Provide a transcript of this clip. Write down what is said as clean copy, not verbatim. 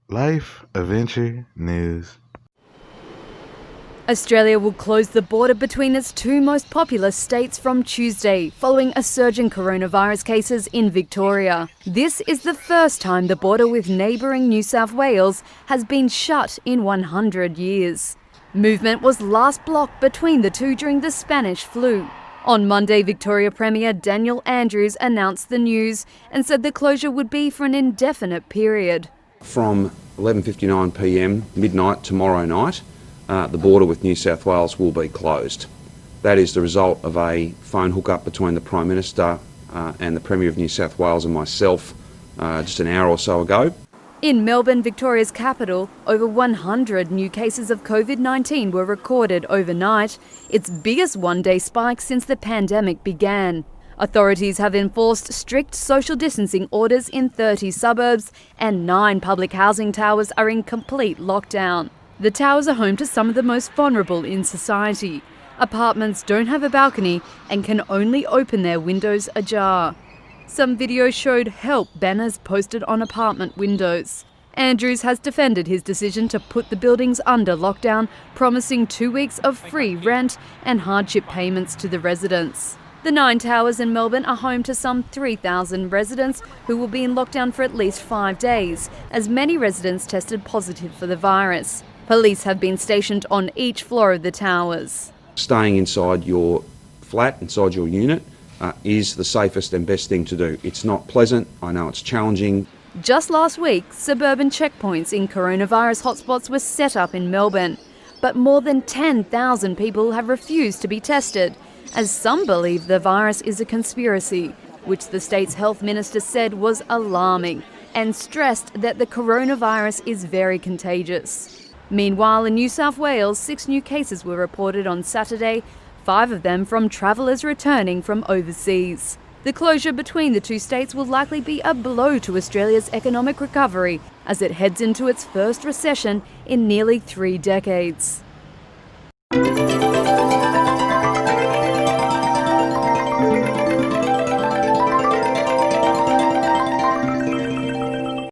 Life Adventure News. Australia will close the border between its two most populous states from Tuesday, following a surge in coronavirus cases in Victoria. This is the first time the border with neighbouring New South Wales has been shut in 100 years. Movement was last blocked between the two during the Spanish flu. On Monday, Victoria Premier Daniel Andrews announced the news and said the closure would be for an indefinite period. From 11:59 p.m. midnight tomorrow night, the border with New South Wales will be closed. That is the result of a phone hookup between the Prime Minister and the Premier of New South Wales and myself just an hour or so ago. In Melbourne, Victoria's capital, over 100 new cases of COVID-19 were recorded overnight, its biggest one-day spike since the pandemic began. Authorities have enforced strict social distancing orders in 30 suburbs, and 9 public housing towers are in complete lockdown. The towers are home to some of the most vulnerable in society. Apartments don't have a balcony and can only open their windows ajar. Some video showed help banners posted on apartment windows. Andrews has defended his decision to put the buildings under lockdown, promising 2 weeks of free rent and hardship payments to the residents. The 9 towers in Melbourne are home to some 3,000 residents who will be in lockdown for at least 5 days, as many residents tested positive for the virus. Police have been stationed on each floor of the towers. Staying inside your flat, inside your unit, is the safest and best thing to do. It's not pleasant, I know it's challenging. Just last week, suburban checkpoints in coronavirus hotspots were set up in Melbourne, but more than 10,000 people have refused to be tested, as some believe the virus is a conspiracy, which the state's health minister said was alarming, and stressed that the coronavirus is very contagious. Meanwhile, in New South Wales, 6 new cases were reported on Saturday, 5 of them from travellers returning from overseas. The closure between the two states will likely be a blow to Australia's economic recovery as it heads into its first recession in nearly 3 decades.